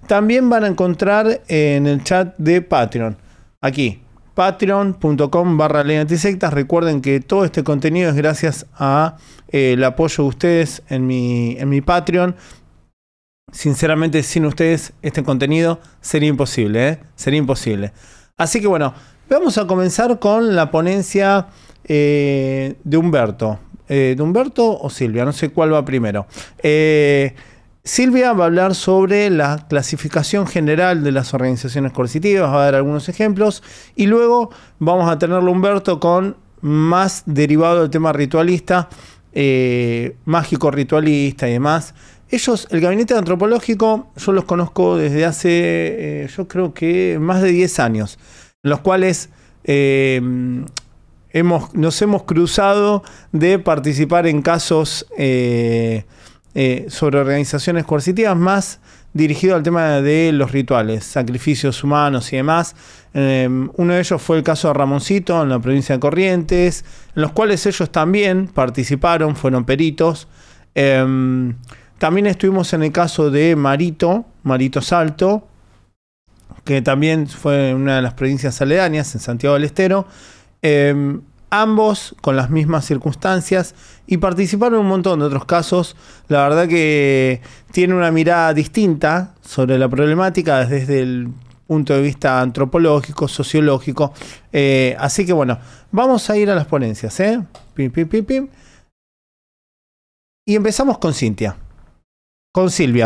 también van a encontrar en el chat de Patreon, aquí, patreon.com/leyandisectas. Recuerden que todo este contenido es gracias a el apoyo de ustedes en mi Patreon. Sinceramente, sin ustedes este contenido sería imposible, ¿eh? Sería imposible. Así que bueno, vamos a comenzar con la ponencia de Humberto. ¿De Humberto o Silvia? No sé cuál va primero. Silvia va a hablar sobre la clasificación general de las organizaciones coercitivas, va a dar algunos ejemplos, y luego vamos a tenerlo Humberto con más derivado del tema ritualista, mágico ritualista y demás. Ellos, el gabinete antropológico, yo los conozco desde hace, yo creo que más de 10 años, en los cuales nos hemos cruzado de participar en casos sobre organizaciones coercitivas, más dirigido al tema de los rituales, sacrificios humanos y demás. Uno de ellos fue el caso de Ramoncito en la provincia de Corrientes, en los cuales ellos también participaron, fueron peritos. También estuvimos en el caso de Marito Salto, que también fue una de las provincias aledañas, en Santiago del Estero. Ambos con las mismas circunstancias y participaron en un montón de otros casos. La verdad que tiene una mirada distinta sobre la problemática desde el punto de vista antropológico, sociológico. Así que bueno, vamos a ir a las ponencias, ¿eh? Pim, pim, pim, pim. Y empezamos con Silvia,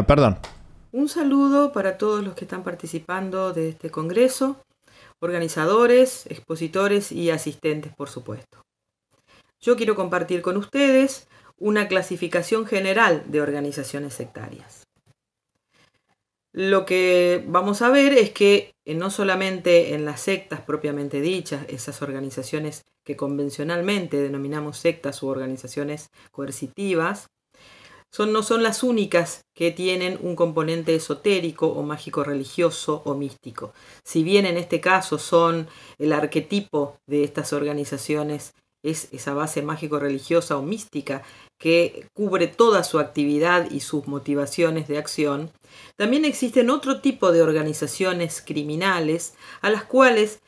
perdón. Un saludo para todos los que están participando de este congreso, organizadores, expositores y asistentes, por supuesto. Yo quiero compartir con ustedes una clasificación general de organizaciones sectarias. Lo que vamos a ver es que no solamente en las sectas propiamente dichas, esas organizaciones que convencionalmente denominamos sectas u organizaciones coercitivas, no son las únicas que tienen un componente esotérico o mágico religioso o místico. Si bien en este caso son el arquetipo de estas organizaciones, es esa base mágico religiosa o mística que cubre toda su actividad y sus motivaciones de acción, también existen otro tipo de organizaciones criminales a las cuales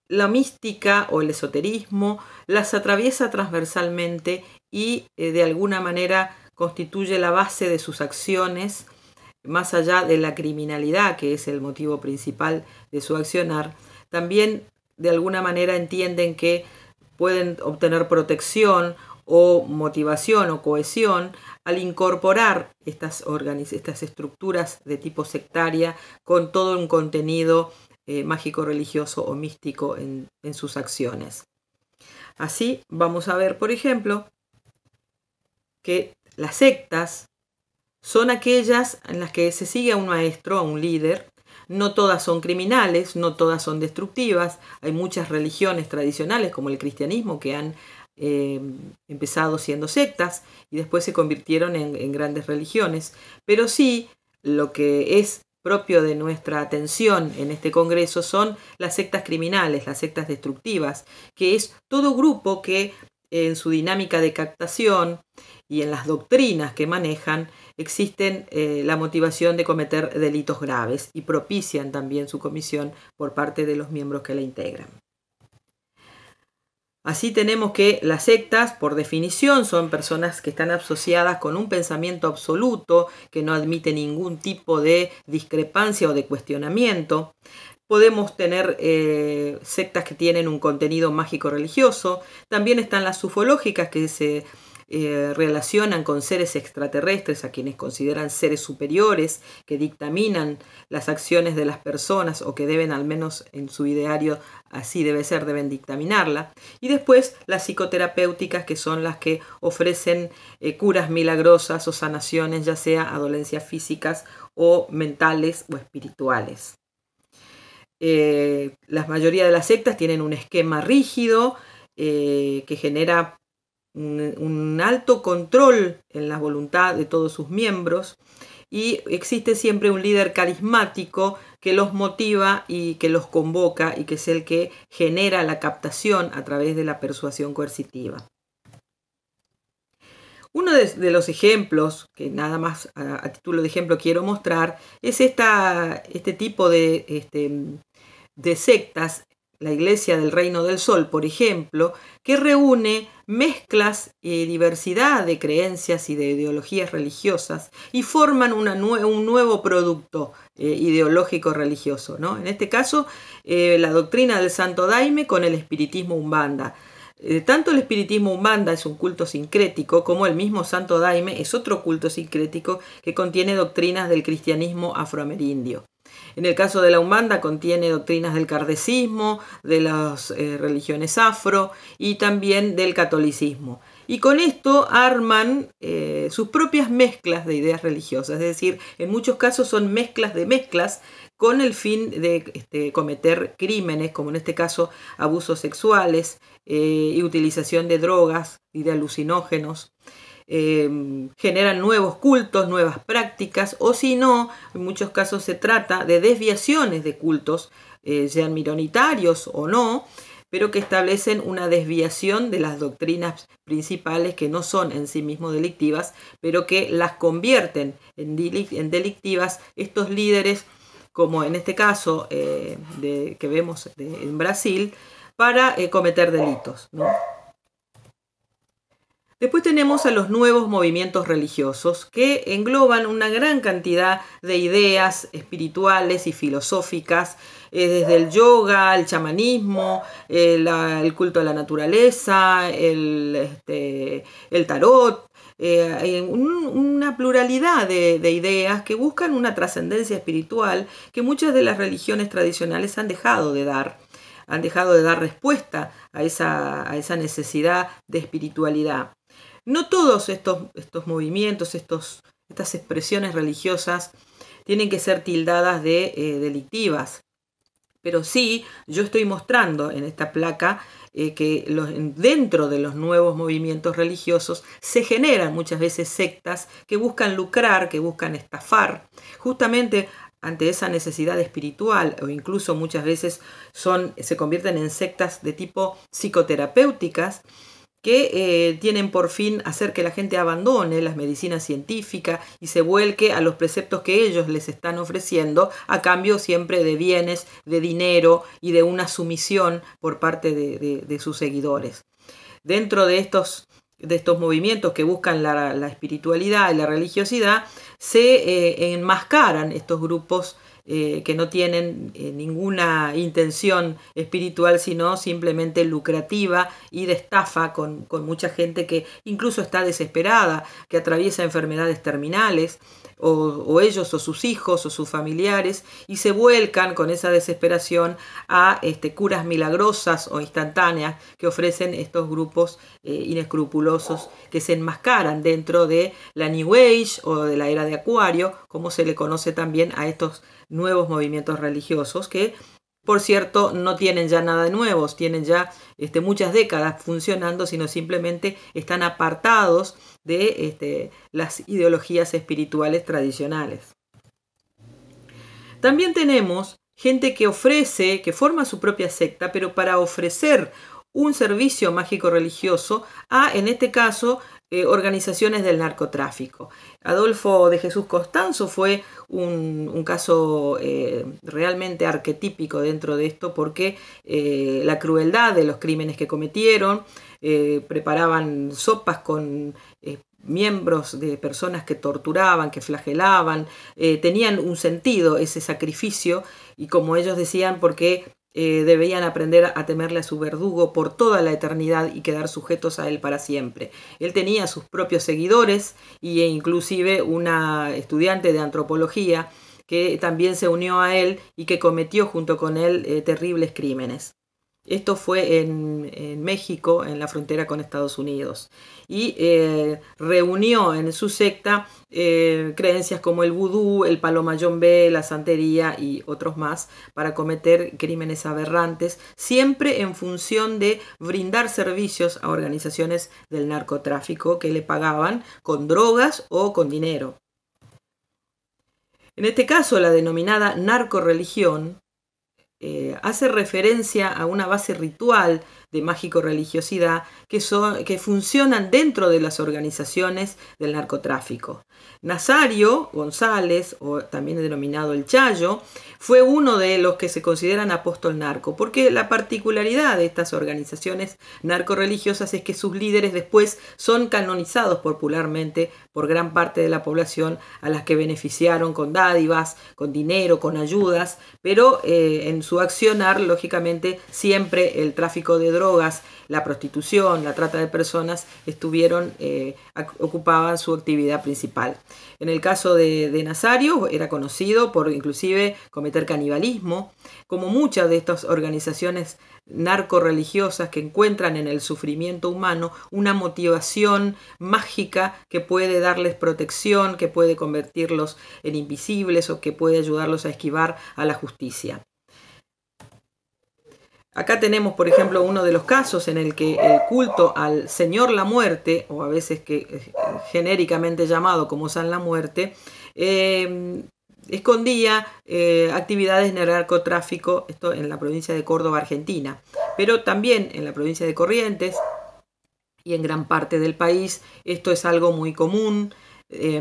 la mística o el esoterismo las atraviesa transversalmente y de alguna manera constituye la base de sus acciones, más allá de la criminalidad, que es el motivo principal de su accionar. También de alguna manera entienden que pueden obtener protección o motivación o cohesión al incorporar estas estructuras de tipo sectaria con todo un contenido mágico, religioso o místico en sus acciones. Así vamos a ver, por ejemplo, que las sectas son aquellas en las que se sigue a un maestro, a un líder. No todas son criminales, no todas son destructivas. Hay muchas religiones tradicionales, como el cristianismo, que han empezado siendo sectas y después se convirtieron en grandes religiones. Pero sí, lo que es propio de nuestra atención en este congreso son las sectas criminales, las sectas destructivas, que es todo grupo que en su dinámica de captación y en las doctrinas que manejan existen la motivación de cometer delitos graves y propician también su comisión por parte de los miembros que la integran. Así tenemos que las sectas, por definición, son personas que están asociadas con un pensamiento absoluto que no admite ningún tipo de discrepancia o de cuestionamiento. Podemos tener sectas que tienen un contenido mágico religioso. También están las ufológicas, que se relacionan con seres extraterrestres a quienes consideran seres superiores, que dictaminan las acciones de las personas o que deben, al menos en su ideario, así debe ser, deben dictaminarla. Y después las psicoterapéuticas, que son las que ofrecen curas milagrosas o sanaciones, ya sea a dolencias físicas o mentales o espirituales. La mayoría de las sectas tienen un esquema rígido que genera un alto control en la voluntad de todos sus miembros, y existe siempre un líder carismático que los motiva y que los convoca y que es el que genera la captación a través de la persuasión coercitiva. Uno de los ejemplos, que nada más a título de ejemplo quiero mostrar, es este tipo de sectas, la Iglesia del Reino del Sol, por ejemplo, que reúne mezclas y diversidad de creencias y de ideologías religiosas y forman un nuevo producto ideológico religioso, ¿no? En este caso, la doctrina del Santo Daime con el espiritismo Umbanda. Tanto el espiritismo Umbanda es un culto sincrético como el mismo Santo Daime es otro culto sincrético que contiene doctrinas del cristianismo afroamerindio. En el caso de la Umbanda contiene doctrinas del kardecismo, de las religiones afro y también del catolicismo. Y con esto arman sus propias mezclas de ideas religiosas, es decir, en muchos casos son mezclas de mezclas con el fin de cometer crímenes, como en este caso abusos sexuales y utilización de drogas y de alucinógenos. Generan nuevos cultos, nuevas prácticas, o si no, en muchos casos se trata de desviaciones de cultos, sean minoritarios o no, pero que establecen una desviación de las doctrinas principales que no son en sí mismos delictivas, pero que las convierten en delictivas estos líderes, como en este caso que vemos en Brasil, para cometer delitos, ¿no? Después tenemos a los nuevos movimientos religiosos que engloban una gran cantidad de ideas espirituales y filosóficas, desde el yoga, el chamanismo, el culto a la naturaleza, el tarot, una pluralidad de ideas que buscan una trascendencia espiritual que muchas de las religiones tradicionales han dejado de dar respuesta a esa necesidad de espiritualidad. No todos estos movimientos, estas expresiones religiosas tienen que ser tildadas de delictivas, pero sí yo estoy mostrando en esta placa que dentro de los nuevos movimientos religiosos se generan muchas veces sectas que buscan lucrar, que buscan estafar, justamente ante esa necesidad espiritual, o incluso muchas veces se convierten en sectas de tipo psicoterapéuticas, que tienen por fin hacer que la gente abandone las medicinas científicas y se vuelque a los preceptos que ellos les están ofreciendo, a cambio siempre de bienes, de dinero y de una sumisión por parte de sus seguidores. Dentro de estos movimientos que buscan la espiritualidad y la religiosidad, se enmascaran estos grupos que no tienen ninguna intención espiritual, sino simplemente lucrativa y de estafa con mucha gente que incluso está desesperada, que atraviesa enfermedades terminales, o ellos o sus hijos o sus familiares, y se vuelcan con esa desesperación a curas milagrosas o instantáneas que ofrecen estos grupos inescrupulosos que se enmascaran dentro de la New Age o de la era de Acuario, como se le conoce también a estos nuevos movimientos religiosos que, por cierto, no tienen ya nada de nuevos, tienen ya muchas décadas funcionando, sino simplemente están apartados de las ideologías espirituales tradicionales. También tenemos gente que forma su propia secta, pero para ofrecer un servicio mágico religioso a, en este caso, organizaciones del narcotráfico. Adolfo de Jesús Costanzo fue un caso realmente arquetípico dentro de esto, porque la crueldad de los crímenes que cometieron, preparaban sopas con miembros de personas que torturaban, que flagelaban, tenían un sentido ese sacrificio, y como ellos decían, porque debían aprender a temerle a su verdugo por toda la eternidad y quedar sujetos a él para siempre. Él tenía sus propios seguidores e inclusive una estudiante de antropología que también se unió a él y que cometió junto con él terribles crímenes. Esto fue en México, en la frontera con Estados Unidos. Y reunió en su secta creencias como el vudú, el palo mayombe, la santería y otros más para cometer crímenes aberrantes, siempre en función de brindar servicios a organizaciones del narcotráfico que le pagaban con drogas o con dinero. En este caso, la denominada narcorreligión hace referencia a una base ritual de mágico-religiosidad que funcionan dentro de las organizaciones del narcotráfico. Nazario González, o también denominado el Chayo, fue uno de los que se consideran apóstol narco, porque la particularidad de estas organizaciones narcoreligiosas es que sus líderes después son canonizados popularmente por gran parte de la población, a las que beneficiaron con dádivas, con dinero, con ayudas, pero en su accionar, lógicamente, siempre el tráfico de drogas, la prostitución, la trata de personas ocupaban su actividad principal. En el caso de Nazario, era conocido por inclusive cometer canibalismo. Como muchas de estas organizaciones narcoreligiosas que encuentran en el sufrimiento humano una motivación mágica que puede darles protección, que puede convertirlos en invisibles o que puede ayudarlos a esquivar a la justicia. Acá tenemos, por ejemplo, uno de los casos en el que el culto al Señor la Muerte, o a veces genéricamente llamado como San la Muerte, escondía actividades de narcotráfico, esto en la provincia de Córdoba, Argentina, pero también en la provincia de Corrientes y en gran parte del país. Esto es algo muy común,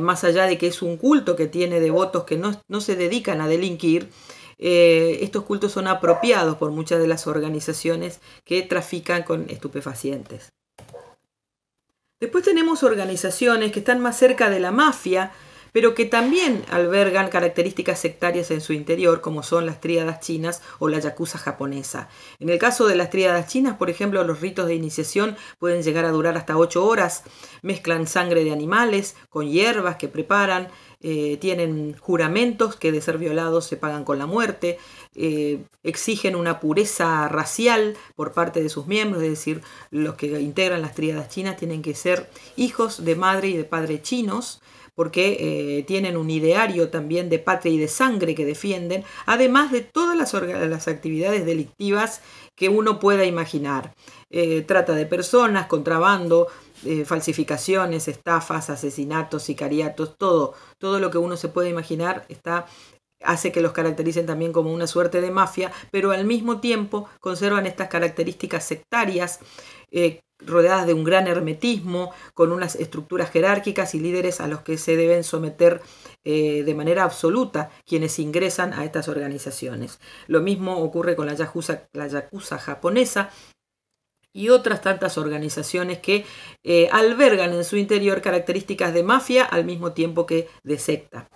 más allá de que es un culto que tiene devotos que no se dedican a delinquir. Estos cultos son apropiados por muchas de las organizaciones que trafican con estupefacientes. Después tenemos organizaciones que están más cerca de la mafia, pero que también albergan características sectarias en su interior, como son las tríadas chinas o la yakuza japonesa. En el caso de las tríadas chinas, por ejemplo, los ritos de iniciación pueden llegar a durar hasta 8 horas, mezclan sangre de animales con hierbas que preparan, tienen juramentos que de ser violados se pagan con la muerte, exigen una pureza racial por parte de sus miembros, es decir, los que integran las tríadas chinas tienen que ser hijos de madre y de padre chinos, porque tienen un ideario también de patria y de sangre que defienden, además de todas las actividades delictivas que uno pueda imaginar. Trata de personas, contrabando, falsificaciones, estafas, asesinatos, sicariatos, todo lo que uno se puede imaginar hace que los caractericen también como una suerte de mafia, pero al mismo tiempo conservan estas características sectarias, rodeadas de un gran hermetismo, con unas estructuras jerárquicas y líderes a los que se deben someter de manera absoluta quienes ingresan a estas organizaciones. Lo mismo ocurre con la yakuza japonesa y otras tantas organizaciones que albergan en su interior características de mafia al mismo tiempo que de secta.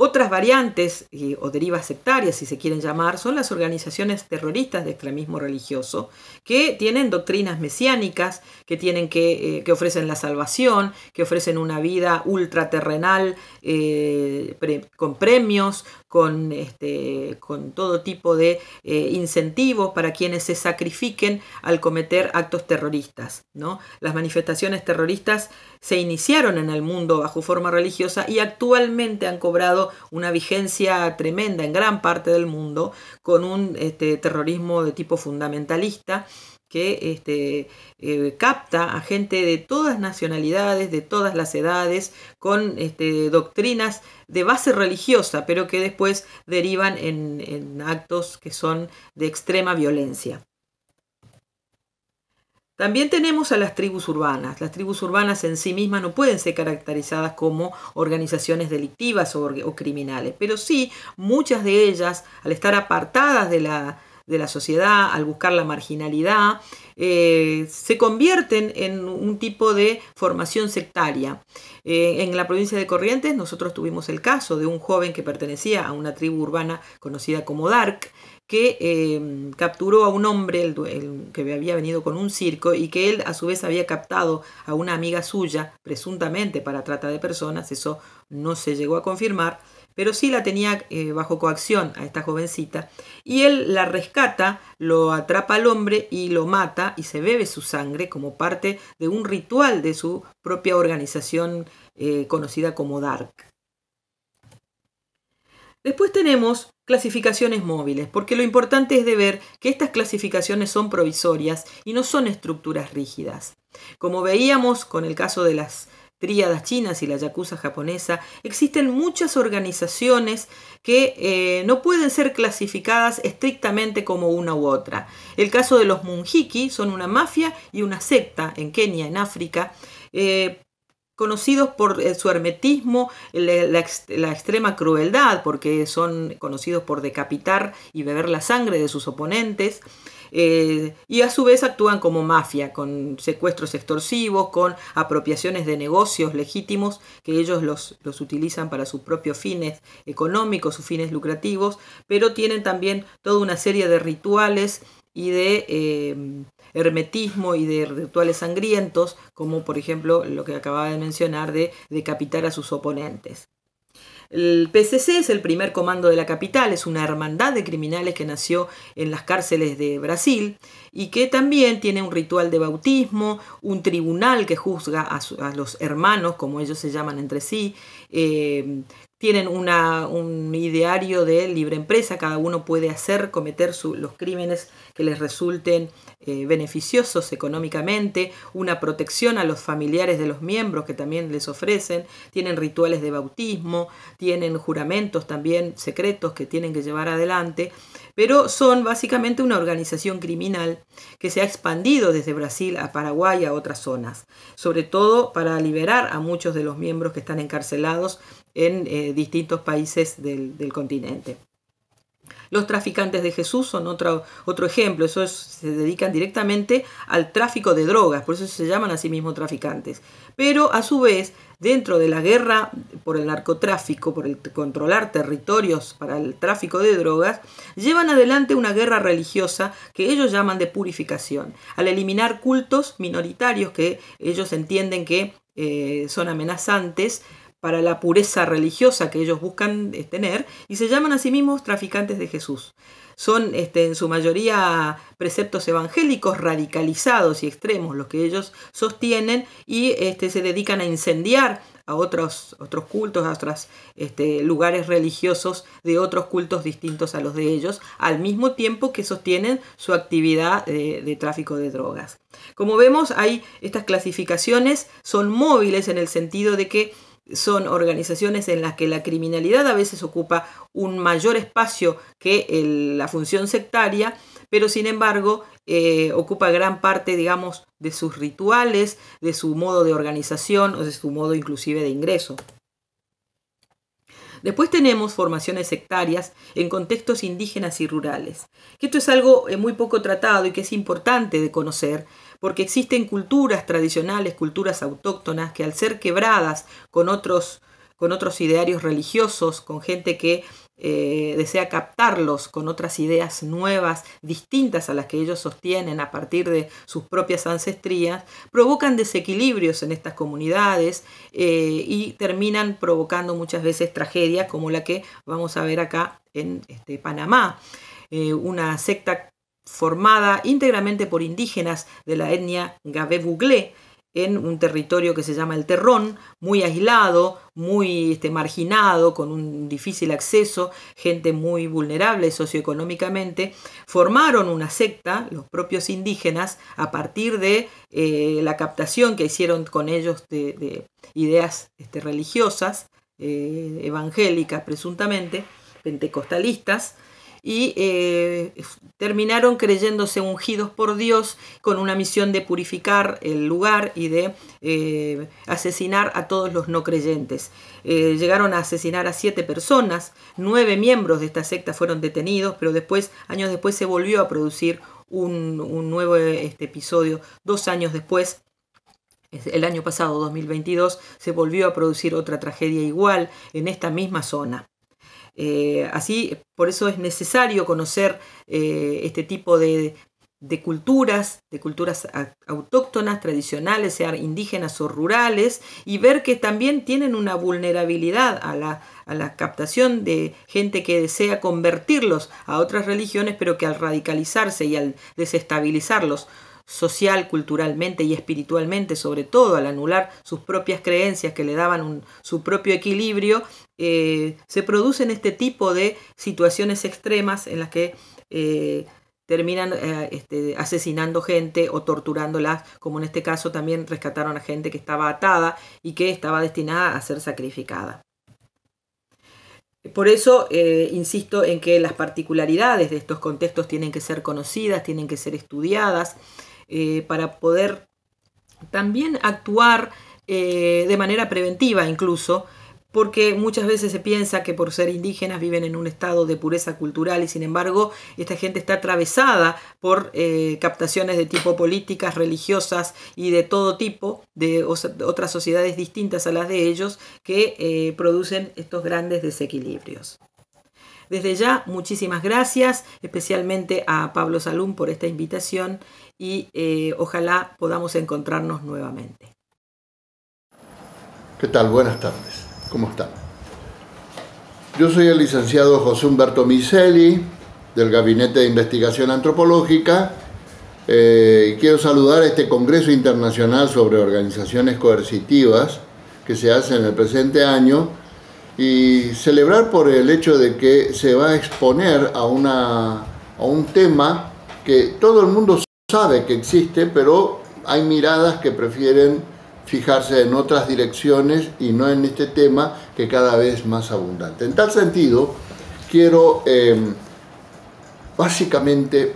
Otras variantes o derivas sectarias, si se quieren llamar, son las organizaciones terroristas de extremismo religioso, que tienen doctrinas mesiánicas, que ofrecen la salvación, que ofrecen una vida ultraterrenal con premios, con todo tipo de incentivos para quienes se sacrifiquen al cometer actos terroristas, ¿no? Las manifestaciones terroristas se iniciaron en el mundo bajo forma religiosa y actualmente han cobrado una vigencia tremenda en gran parte del mundo, con un terrorismo de tipo fundamentalista que capta a gente de todas nacionalidades, de todas las edades, con doctrinas de base religiosa, pero que después derivan en actos que son de extrema violencia. También tenemos a las tribus urbanas. Las tribus urbanas en sí mismas no pueden ser caracterizadas como organizaciones delictivas o criminales, pero sí muchas de ellas, al estar apartadas de la sociedad, al buscar la marginalidad, se convierten en un tipo de formación sectaria. En la provincia de Corrientes nosotros tuvimos el caso de un joven que pertenecía a una tribu urbana conocida como Dark, que capturó a un hombre el que había venido con un circo y que él a su vez había captado a una amiga suya, presuntamente para trata de personas. Eso no se llegó a confirmar, pero sí la tenía bajo coacción a esta jovencita, y él la rescata, lo atrapa al hombre y lo mata y se bebe su sangre como parte de un ritual de su propia organización conocida como Dark. Después tenemos clasificaciones móviles, porque lo importante es de ver que estas clasificaciones son provisorias y no son estructuras rígidas. Como veíamos con el caso de las tríadas chinas y la yakuza japonesa, existen muchas organizaciones que no pueden ser clasificadas estrictamente como una u otra. El caso de los Munjiki son una mafia y una secta en Kenia, en África, conocidos por su hermetismo, la extrema crueldad, porque son conocidos por decapitar y beber la sangre de sus oponentes. Y a su vez actúan como mafia, con secuestros extorsivos, con apropiaciones de negocios legítimos que ellos los utilizan para sus propios fines económicos, sus fines lucrativos, pero tienen también toda una serie de rituales y de hermetismo y de rituales sangrientos, como por ejemplo lo que acababa de mencionar de decapitar a sus oponentes. El PCC es el primer comando de la capital, es una hermandad de criminales que nació en las cárceles de Brasil y que también tiene un ritual de bautismo, un tribunal que juzga a los hermanos, como ellos se llaman entre sí. Tienen un ideario de libre empresa, cada uno puede cometer los crímenes que les resulten beneficiosos económicamente, una protección a los familiares de los miembros que también les ofrecen, tienen rituales de bautismo, tienen juramentos también secretos que tienen que llevar adelante, pero son básicamente una organización criminal que se ha expandido desde Brasil a Paraguay a otras zonas, sobre todo para liberar a muchos de los miembros que están encarcelados en distintos países del continente. Los traficantes de Jesús son otro ejemplo. Se dedican directamente al tráfico de drogas, por eso se llaman a sí mismos traficantes. Pero a su vez, dentro de la guerra por el narcotráfico, por el controlar territorios para el tráfico de drogas, llevan adelante una guerra religiosa que ellos llaman de purificación, al eliminar cultos minoritarios que ellos entienden que son amenazantes para la pureza religiosa que ellos buscan tener, y se llaman a sí mismos traficantes de Jesús. Son en su mayoría preceptos evangélicos radicalizados y extremos los que ellos sostienen, y se dedican a incendiar a otros cultos, a otros lugares religiosos de otros cultos distintos a los de ellos, al mismo tiempo que sostienen su actividad de tráfico de drogas. Como vemos, estas clasificaciones son móviles en el sentido de que son organizaciones en las que la criminalidad a veces ocupa un mayor espacio que la función sectaria, pero sin embargo ocupa gran parte, digamos, de sus rituales, de su modo de organización o de su modo inclusive de ingreso. Después tenemos formaciones sectarias en contextos indígenas y rurales, que esto es algo muy poco tratado y que es importante de conocer, porque existen culturas tradicionales, culturas autóctonas, que al ser quebradas con otros idearios religiosos, con gente que desea captarlos con otras ideas nuevas, distintas a las que ellos sostienen a partir de sus propias ancestrías, provocan desequilibrios en estas comunidades y terminan provocando muchas veces tragedias como la que vamos a ver acá en Panamá. Una secta formada íntegramente por indígenas de la etnia Gabé-Buglé, en un territorio que se llama El Terrón, muy aislado, muy marginado, con un difícil acceso, gente muy vulnerable socioeconómicamente, formaron una secta, los propios indígenas, a partir de la captación que hicieron con ellos de ideas religiosas, evangélicas presuntamente, pentecostalistas, y terminaron creyéndose ungidos por Dios con una misión de purificar el lugar y de asesinar a todos los no creyentes. Llegaron a asesinar a 7 personas, 9 miembros de esta secta fueron detenidos, pero años después se volvió a producir un nuevo episodio. 2 años después, el año pasado, 2022, se volvió a producir otra tragedia igual en esta misma zona. Así, por eso es necesario conocer este tipo de culturas autóctonas, tradicionales, sean indígenas o rurales, y ver que también tienen una vulnerabilidad a la captación de gente que desea convertirlos a otras religiones, pero que al radicalizarse y al desestabilizarlos social, culturalmente y espiritualmente, sobre todo al anular sus propias creencias que le daban su propio equilibrio, se producen este tipo de situaciones extremas en las que terminan asesinando gente o torturándolas, como en este caso también rescataron a gente que estaba atada y que estaba destinada a ser sacrificada. Por eso insisto en que las particularidades de estos contextos tienen que ser conocidas, tienen que ser estudiadas, para poder también actuar de manera preventiva incluso, porque muchas veces se piensa que por ser indígenas viven en un estado de pureza cultural y sin embargo esta gente está atravesada por captaciones de tipo políticas, religiosas y de todo tipo, de otras sociedades distintas a las de ellos, que producen estos grandes desequilibrios. Desde ya, muchísimas gracias, especialmente a Pablo Salum por esta invitación y ojalá podamos encontrarnos nuevamente. ¿Qué tal? Buenas tardes. ¿Cómo están? Yo soy el licenciado José Humberto Miseli, del Gabinete de Investigación Antropológica, y quiero saludar a este Congreso Internacional sobre Organizaciones Coercitivas que se hace en el presente año y celebrar por el hecho de que se va a exponer a un tema que todo el mundo sabe que existe, pero hay miradas que prefieren fijarse en otras direcciones y no en este tema que cada vez más abundante. En tal sentido, quiero básicamente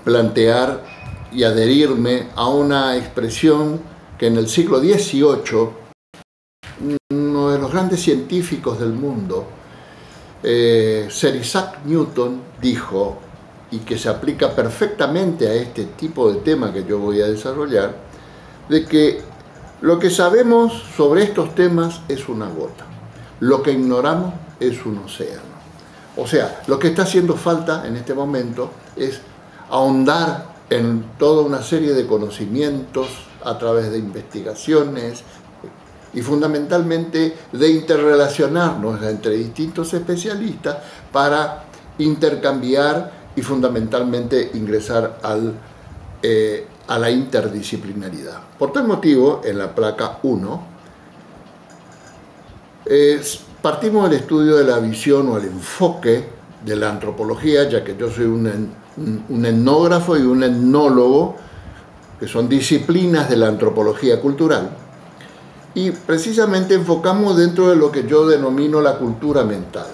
plantear y adherirme a una expresión que en el siglo XVIII uno de los grandes científicos del mundo, Sir Isaac Newton, dijo, y que se aplica perfectamente a este tipo de tema que yo voy a desarrollar, de que lo que sabemos sobre estos temas es una gota, lo que ignoramos es un océano. O sea, lo que está haciendo falta en este momento es ahondar en toda una serie de conocimientos a través de investigaciones y fundamentalmente de interrelacionarnos entre distintos especialistas para intercambiar y fundamentalmente ingresar a la interdisciplinaridad. Por tal motivo, en la placa 1, partimos del estudio de la visión o el enfoque de la antropología, ya que yo soy un etnógrafo y un etnólogo, que son disciplinas de la antropología cultural, y precisamente enfocamos dentro de lo que yo denomino la cultura mental.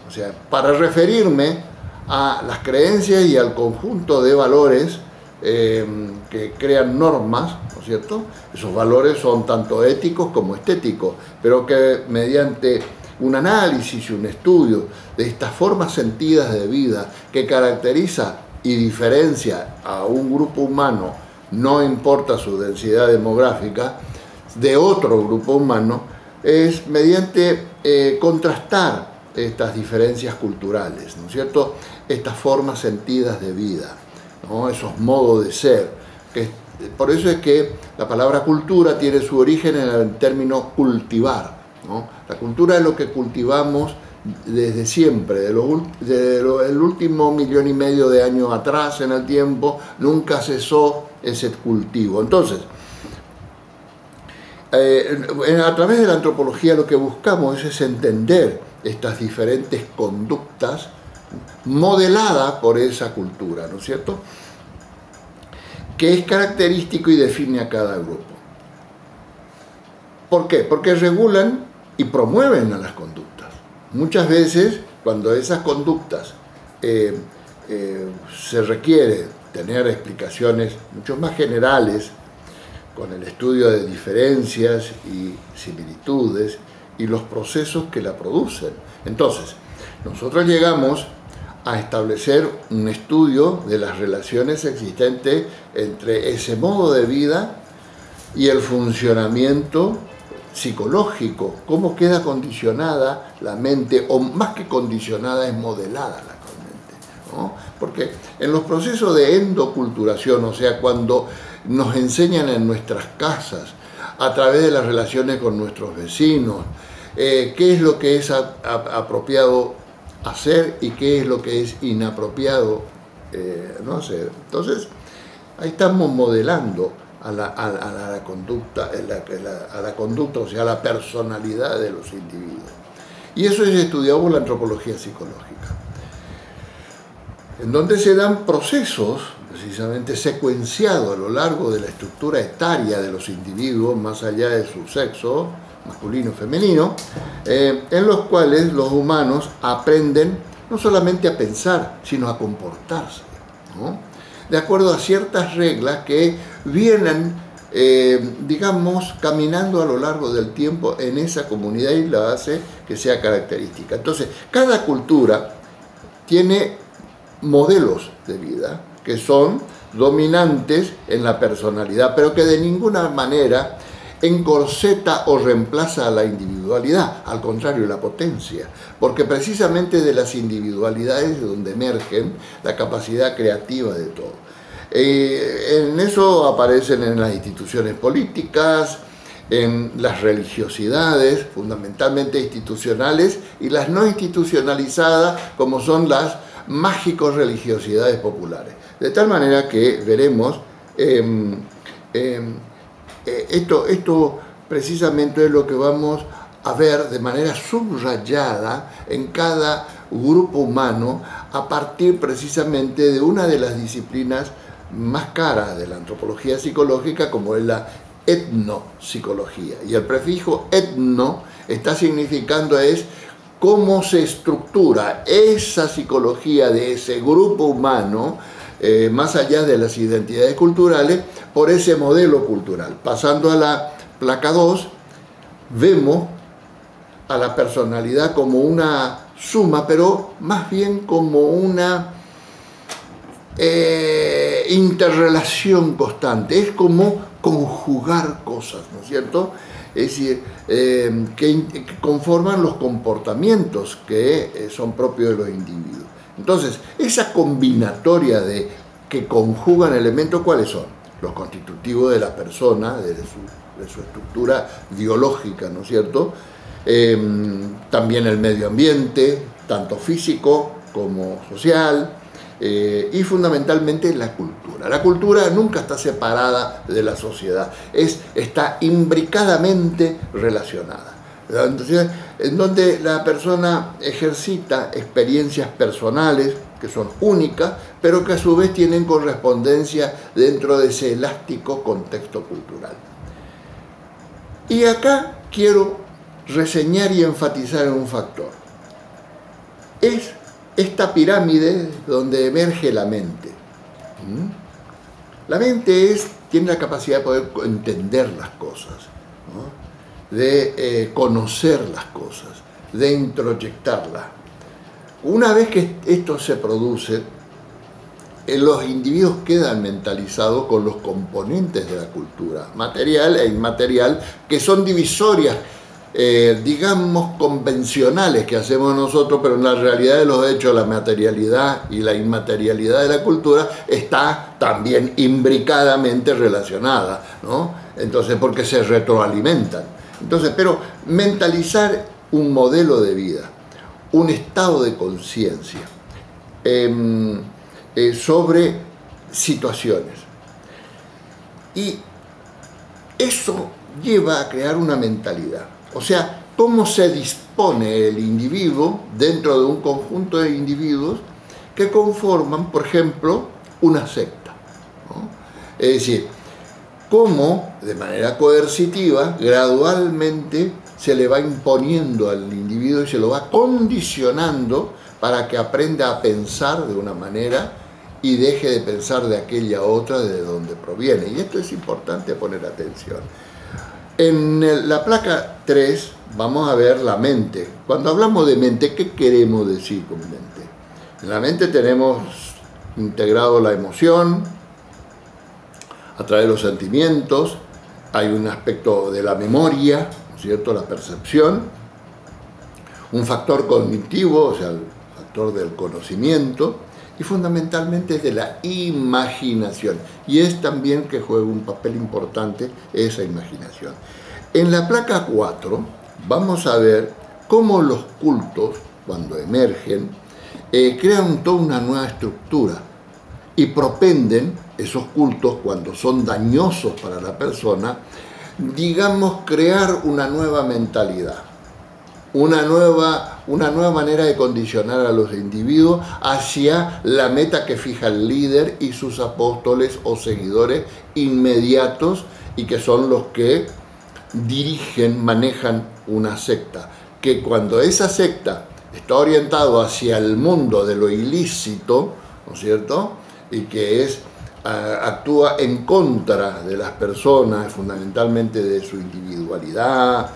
O sea, para referirme a las creencias y al conjunto de valores que crean normas, ¿no es cierto? Esos valores son tanto éticos como estéticos, pero que mediante un análisis y un estudio de estas formas sentidas de vida que caracteriza y diferencia a un grupo humano, no importa su densidad demográfica, de otro grupo humano, es mediante contrastar estas diferencias culturales, ¿no es cierto? Estas formas sentidas de vida, ¿no? Esos modos de ser. Por eso es que la palabra cultura tiene su origen en el término cultivar, ¿no? La cultura es lo que cultivamos desde siempre, el último 1,5 millones de años atrás en el tiempo, nunca cesó ese cultivo. Entonces, a través de la antropología lo que buscamos es entender estas diferentes conductas modeladas por esa cultura, ¿no es cierto?, que es característico y define a cada grupo. ¿Por qué? Porque regulan y promueven a las conductas. Muchas veces, cuando esas conductas se requiere tener explicaciones mucho más generales, con el estudio de diferencias y similitudes y los procesos que la producen. Entonces, nosotros llegamos a establecer un estudio de las relaciones existentes entre ese modo de vida y el funcionamiento psicológico, cómo queda condicionada la mente, o más que condicionada, es modelada la mente, ¿no? Porque en los procesos de endoculturación, o sea, cuando nos enseñan en nuestras casas, a través de las relaciones con nuestros vecinos, qué es lo que es apropiado hacer y qué es lo que es inapropiado no hacer. Entonces, ahí estamos modelando a la conducta, o sea, a la personalidad de los individuos. Y eso es estudiado por la antropología psicológica. en donde se dan procesos precisamente secuenciados a lo largo de la estructura etaria de los individuos, más allá de su sexo, masculino o femenino, en los cuales los humanos aprenden no solamente a pensar, sino a comportarse, ¿no? De acuerdo a ciertas reglas que vienen, digamos, caminando a lo largo del tiempo en esa comunidad y la hace que sea característica. Entonces, cada cultura tiene modelos de vida que son dominantes en la personalidad, pero que de ninguna manera encorseta o reemplaza a la individualidad, al contrario, la potencia, porque precisamente de las individualidades es donde emergen la capacidad creativa de todo. En eso aparecen en las instituciones políticas, en las religiosidades, fundamentalmente institucionales, y las no institucionalizadas, como son las mágicos religiosidades populares. De tal manera que veremos, esto precisamente es lo que vamos a ver de manera subrayada en cada grupo humano a partir precisamente de una de las disciplinas más caras de la antropología psicológica, como es la etnopsicología. Y el prefijo etno está significando es cómo se estructura esa psicología de ese grupo humano, más allá de las identidades culturales, por ese modelo cultural. Pasando a la placa 2, vemos a la personalidad como una suma, pero más bien como una interrelación constante. Es como conjugar cosas, ¿no es cierto? Es decir, que conforman los comportamientos que son propios de los individuos. Entonces, esa combinatoria que conjugan elementos, ¿cuáles son? Los constitutivos de la persona, de su estructura biológica, ¿no es cierto? También el medio ambiente, tanto físico como social, y fundamentalmente la cultura. La cultura nunca está separada de la sociedad, está imbricadamente relacionada. Entonces, en donde la persona ejercita experiencias personales que son únicas, pero que a su vez tienen correspondencia dentro de ese elástico contexto cultural. Y acá quiero reseñar y enfatizar en un factor. Es esta pirámide donde emerge la mente. La mente tiene la capacidad de poder entender las cosas, ¿no? De conocer las cosas, de introyectarlas. Una vez que esto se produce, los individuos quedan mentalizados con los componentes de la cultura, material e inmaterial, que son divisorias, digamos, convencionales que hacemos nosotros, pero en la realidad de los hechos la materialidad y la inmaterialidad de la cultura está también imbricadamente relacionada, ¿no? Entonces, porque se retroalimentan. Entonces, pero mentalizar un modelo de vida, un estado de conciencia sobre situaciones. Y eso lleva a crear una mentalidad. O sea, cómo se dispone el individuo dentro de un conjunto de individuos que conforman, por ejemplo, una secta, ¿no? Es decir, cómo de manera coercitiva, gradualmente se le va imponiendo al individuo y se lo va condicionando para que aprenda a pensar de una manera y deje de pensar de aquella otra de donde proviene. Y esto es importante poner atención. En la placa 3 vamos a ver la mente. Cuando hablamos de mente, ¿qué queremos decir con mente? En la mente tenemos integrado la emoción, a través de los sentimientos, hay un aspecto de la memoria, ¿no es cierto?, la percepción, un factor cognitivo, o sea, el factor del conocimiento, y fundamentalmente de la imaginación. Y es también que juega un papel importante esa imaginación. En la placa 4 vamos a ver cómo los cultos, cuando emergen, crean toda una nueva estructura y propenden esos cultos, cuando son dañosos para la persona, digamos, crear una nueva mentalidad. una nueva manera de condicionar a los individuos hacia la meta que fija el líder y sus apóstoles o seguidores inmediatos, y que son los que dirigen, manejan una secta. Que cuando esa secta está orientado hacia el mundo de lo ilícito, ¿no es cierto?, y que actúa en contra de las personas, fundamentalmente de su individualidad,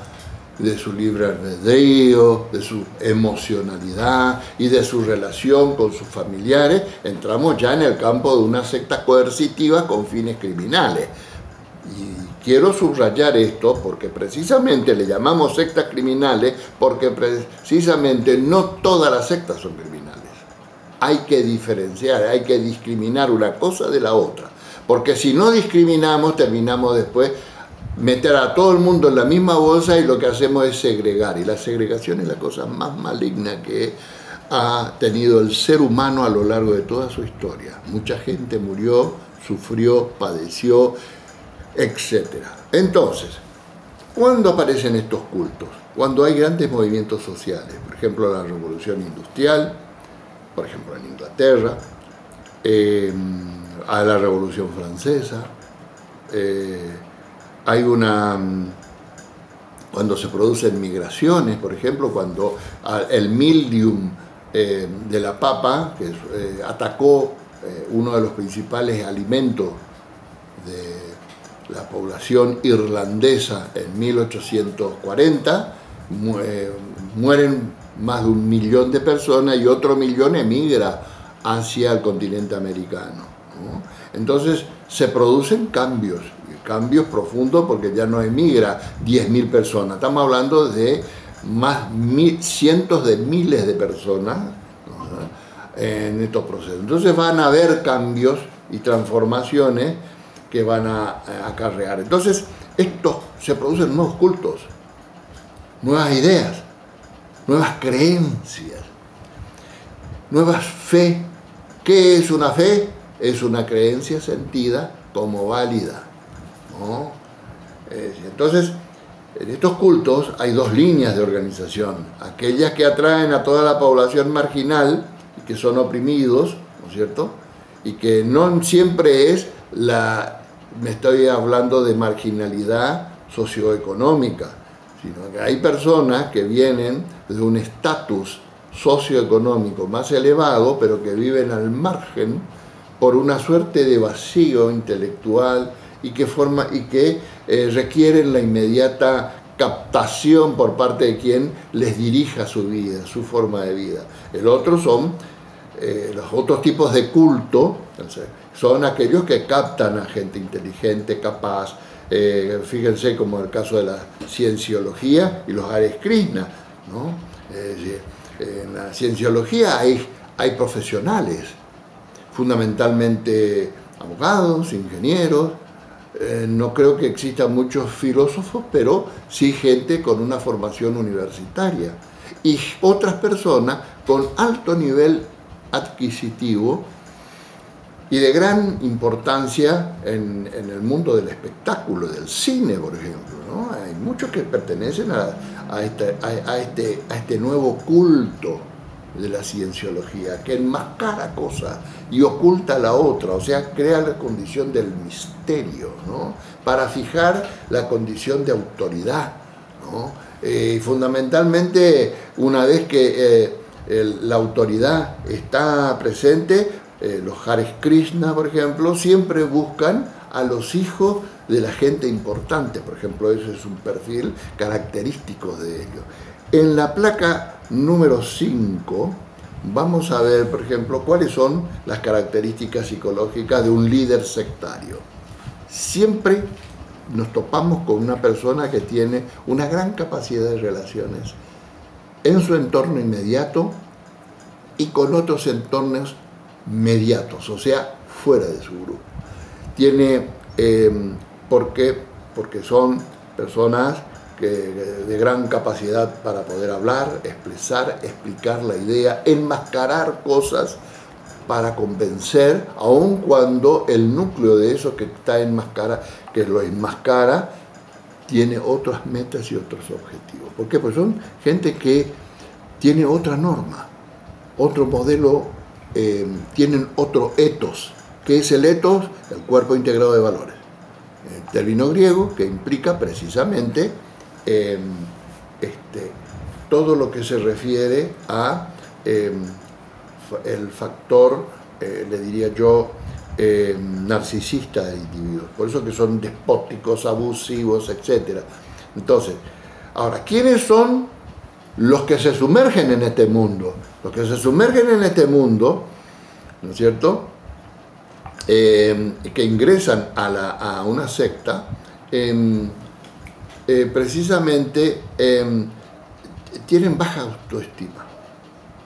de su libre albedrío, de su emocionalidad y de su relación con sus familiares, entramos ya en el campo de una secta coercitiva con fines criminales. Y quiero subrayar esto porque precisamente le llamamos sectas criminales, porque precisamente no todas las sectas son criminales. Hay que diferenciar, hay que discriminar una cosa de la otra, porque si no discriminamos terminamos después meter a todo el mundo en la misma bolsa, y lo que hacemos es segregar, y la segregación es la cosa más maligna que ha tenido el ser humano a lo largo de toda su historia. Mucha gente murió, sufrió, padeció, etc. Entonces, ¿cuándo aparecen estos cultos? Cuando hay grandes movimientos sociales, por ejemplo la Revolución Industrial, por ejemplo en Inglaterra, a la Revolución Francesa, cuando se producen migraciones, por ejemplo, cuando el mildium de la papa, que atacó uno de los principales alimentos de la población irlandesa en 1840, mueren más de 1 millón de personas y otro millón emigra hacia el continente americano, ¿no? Entonces se producen cambios profundos, porque ya no emigra 10.000 personas, estamos hablando de cientos de miles de personas, ¿no?, en estos procesos. Entonces van a haber cambios y transformaciones que van a acarrear. Entonces se producen nuevos cultos, nuevas ideas, nuevas creencias, nuevas fe. ¿Qué es una fe? Es una creencia sentida como válida, ¿no? Entonces, en estos cultos hay dos líneas de organización: aquellas que atraen a toda la población marginal y que son oprimidos, ¿no es cierto?, y que no siempre me estoy hablando de marginalidad socioeconómica, sino que hay personas que vienen de un estatus socioeconómico más elevado, pero que viven al margen por una suerte de vacío intelectual y que requieren la inmediata captación por parte de quien les dirija su vida, su forma de vida. El otro son los otros tipos de culto, son aquellos que captan a gente inteligente, capaz. Fíjense como el caso de la cienciología y los Hare Krishna, ¿no? En la cienciología hay profesionales, fundamentalmente abogados, ingenieros, no creo que existan muchos filósofos, pero sí gente con una formación universitaria, y otras personas con alto nivel adquisitivo y de gran importancia en el mundo del espectáculo, del cine, por ejemplo, ¿no? Hay muchos que pertenecen a este nuevo culto de la cienciología, que enmascara cosas y oculta la otra, o sea, crea la condición del misterio, ¿no?, para fijar la condición de autoridad, ¿no? Fundamentalmente, una vez que la autoridad está presente, los Hare Krishna, por ejemplo, siempre buscan a los hijos de la gente importante, por ejemplo, ese es un perfil característico de ellos. En la placa número 5 vamos a ver, por ejemplo, cuáles son las características psicológicas de un líder sectario. Siempre nos topamos con una persona que tiene una gran capacidad de relaciones en su entorno inmediato y con otros entornos mediatos, o sea, fuera de su grupo. ¿Por qué? Porque son personas de gran capacidad para poder hablar, expresar, explicar la idea, enmascarar cosas para convencer, aun cuando el núcleo de eso que está enmascarado, que lo enmascara, tiene otras metas y otros objetivos. ¿Por qué? Pues son gente que tiene otra norma, otro modelo, tienen otro ethos. ¿Qué es el ethos? El cuerpo integrado de valores. El término griego que implica precisamente todo lo que se refiere a el factor, le diría yo, narcisista del individuo. Por eso que son despóticos, abusivos, etc. Entonces, ahora, ¿quiénes son los que se sumergen en este mundo? Los que se sumergen en este mundo, ¿no es cierto?, que ingresan a una secta, precisamente tienen baja autoestima,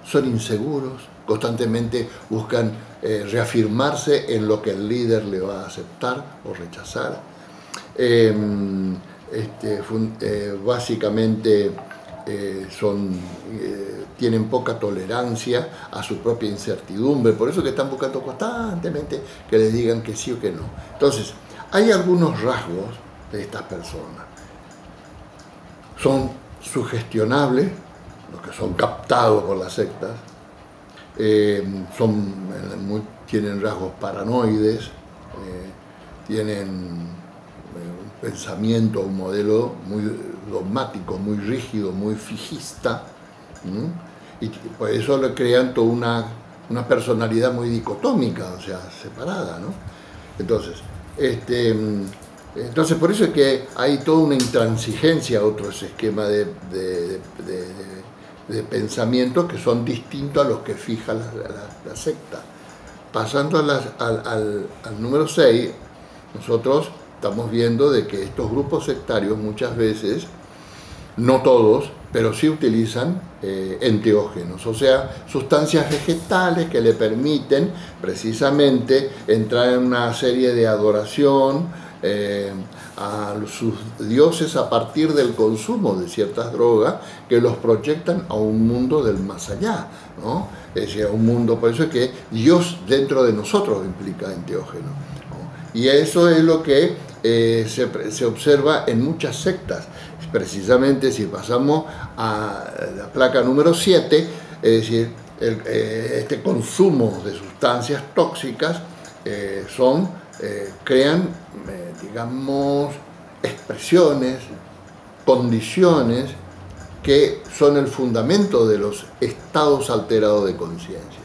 son inseguros, constantemente buscan reafirmarse en lo que el líder le va a aceptar o rechazar. Básicamente tienen poca tolerancia a su propia incertidumbre, por eso que están buscando constantemente que les digan que sí o que no. Entonces, hay algunos rasgos de estas personas. Son sugestionables, los que son captados por las sectas, tienen rasgos paranoides, tienen un pensamiento, un modelo muy dogmático, muy rígido, muy fijista, y por eso le crean toda una personalidad muy dicotómica, o sea, separada, ¿no? Entonces, por eso es que hay toda una intransigencia a otros esquemas de pensamientos que son distintos a los que fija la secta. Pasando al número 6, nosotros estamos viendo de que estos grupos sectarios muchas veces, no todos, pero sí utilizan enteógenos, o sea, sustancias vegetales que le permiten precisamente entrar en una serie de adoración a sus dioses a partir del consumo de ciertas drogas que los proyectan a un mundo del más allá, ¿no? Es decir, a un mundo, por eso es que Dios dentro de nosotros implica enteógeno, ¿no? Y eso es lo que se observa en muchas sectas. Precisamente si pasamos a la placa número 7, es decir, este consumo de sustancias tóxicas crean, digamos, expresiones, condiciones que son el fundamento de los estados alterados de conciencia.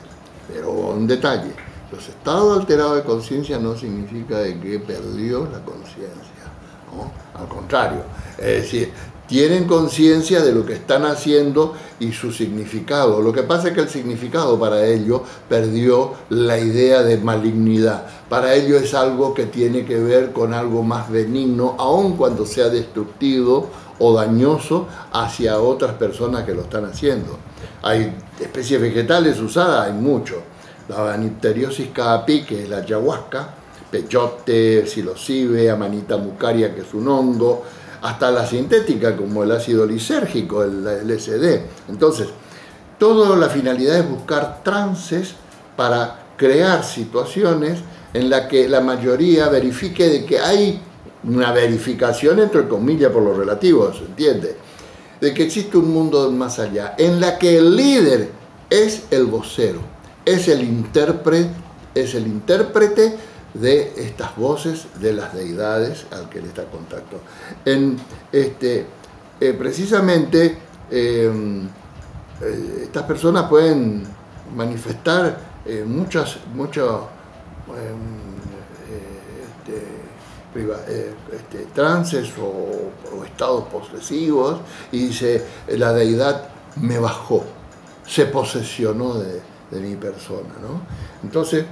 Pero un detalle, los estados alterados de conciencia no significa de que perdió la conciencia, ¿no? Al contrario, es decir, tienen conciencia de lo que están haciendo y su significado. Lo que pasa es que el significado para ellos perdió la idea de malignidad. Para ellos es algo que tiene que ver con algo más benigno, aun cuando sea destructivo o dañoso hacia otras personas que lo están haciendo. Hay especies vegetales usadas, hay mucho. La Banisteriopsis caapi, que es la ayahuasca, peyote, psilocibe, amanita mucaria, que es un hongo, hasta la sintética como el ácido lisérgico, el LSD. Entonces, toda la finalidad es buscar trances para crear situaciones en las que la mayoría verifique de que hay una verificación, entre comillas, por lo relativo, ¿se entiende? De que existe un mundo más allá, en la que el líder es el vocero, es el intérprete de estas voces de las deidades al que le está contacto. Precisamente estas personas pueden manifestar muchos trances o estados posesivos, y dice, la deidad me bajó, se posesionó de mi persona, ¿no? Entonces,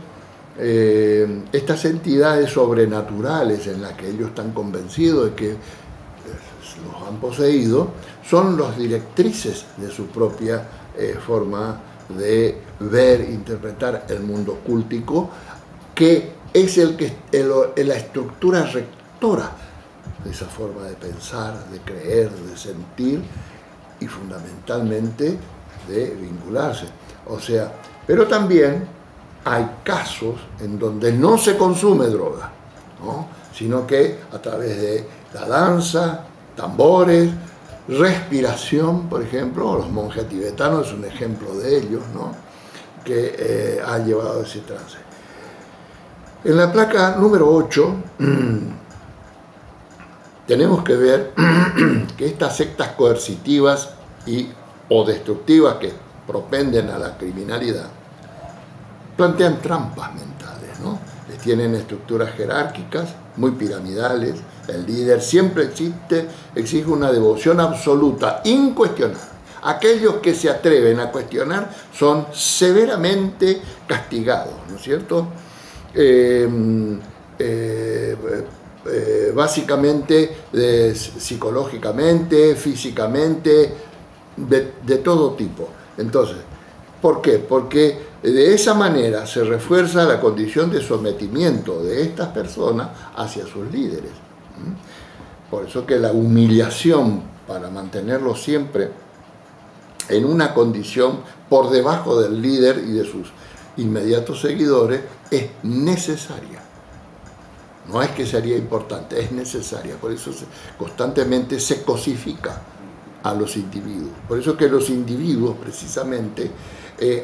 estas entidades sobrenaturales en las que ellos están convencidos de que los han poseído son los directrices de su propia forma de ver, interpretar el mundo cúltico, que es la estructura rectora de esa forma de pensar, de creer, de sentir y fundamentalmente de vincularse. O sea, pero también hay casos en donde no se consume droga, ¿no? Sino que a través de la danza, tambores, respiración, por ejemplo, los monjes tibetanos es un ejemplo de ellos, ¿no? Que ha llevado ese trance. En la placa número 8 tenemos que ver que estas sectas coercitivas o destructivas que propenden a la criminalidad plantean trampas mentales, ¿no? Tienen estructuras jerárquicas muy piramidales. El líder siempre exige una devoción absoluta, incuestionable. Aquellos que se atreven a cuestionar son severamente castigados, ¿no es cierto? Básicamente, psicológicamente, físicamente, de todo tipo. Entonces, ¿por qué? Porque de esa manera se refuerza la condición de sometimiento de estas personas hacia sus líderes. Por eso que la humillación para mantenerlos siempre en una condición por debajo del líder y de sus inmediatos seguidores es necesaria. No es que sería importante, es necesaria. Por eso constantemente se cosifica a los individuos. Por eso que los individuos precisamente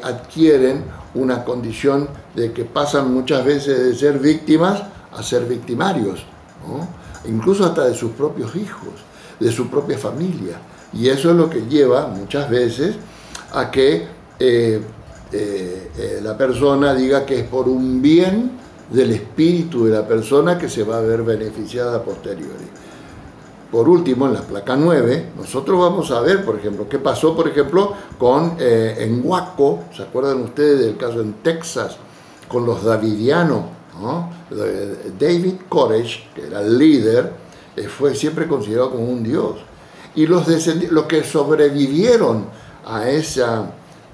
adquieren una condición de que pasan muchas veces de ser víctimas a ser victimarios, ¿no? Incluso hasta de sus propios hijos, de su propia familia. Y eso es lo que lleva muchas veces a que la persona diga que es por un bien del espíritu de la persona que se va a ver beneficiada a posteriori. Por último, en la placa 9, nosotros vamos a ver, por ejemplo, qué pasó, por ejemplo, en Waco. ¿Se acuerdan ustedes del caso en Texas con los davidianos, ¿no? David Koresh, que era el líder, fue siempre considerado como un dios. Y los que sobrevivieron a esa,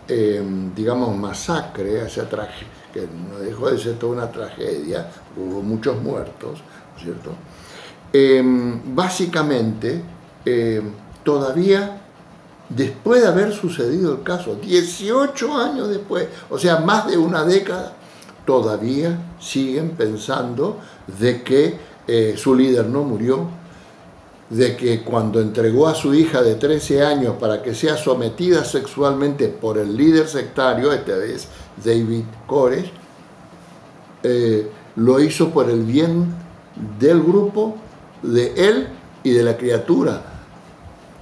digamos, masacre, a esa tragedia, que no dejó de ser toda una tragedia, hubo muchos muertos, ¿no es cierto? Básicamente, todavía después de haber sucedido el caso, 18 años después, o sea, más de una década, todavía siguen pensando de que su líder no murió, de que cuando entregó a su hija de 13 años para que sea sometida sexualmente por el líder sectario, esta vez David Koresh, lo hizo por el bien del grupo, de él y de la criatura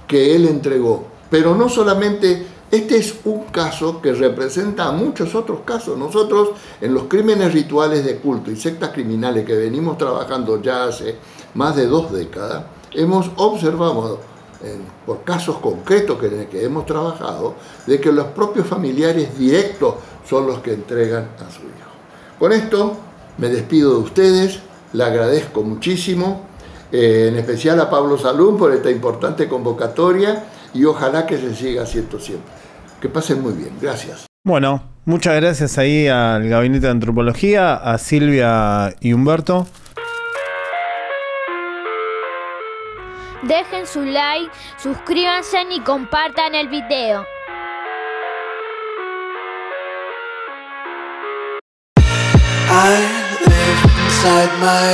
que él entregó. Pero no solamente, este es un caso que representa a muchos otros casos. Nosotros en los crímenes rituales de culto y sectas criminales que venimos trabajando ya hace más de 2 décadas, hemos observado por casos concretos que hemos trabajado, de que los propios familiares directos son los que entregan a su hijo. Con esto me despido de ustedes, le agradezco muchísimo, en especial a Pablo Salum por esta importante convocatoria y ojalá que se siga haciendo siempre. Que pasen muy bien, gracias. Bueno, muchas gracias ahí al Gabinete de Antropología, a Silvia y Humberto. Dejen su like, suscríbanse y compartan el video. I live inside my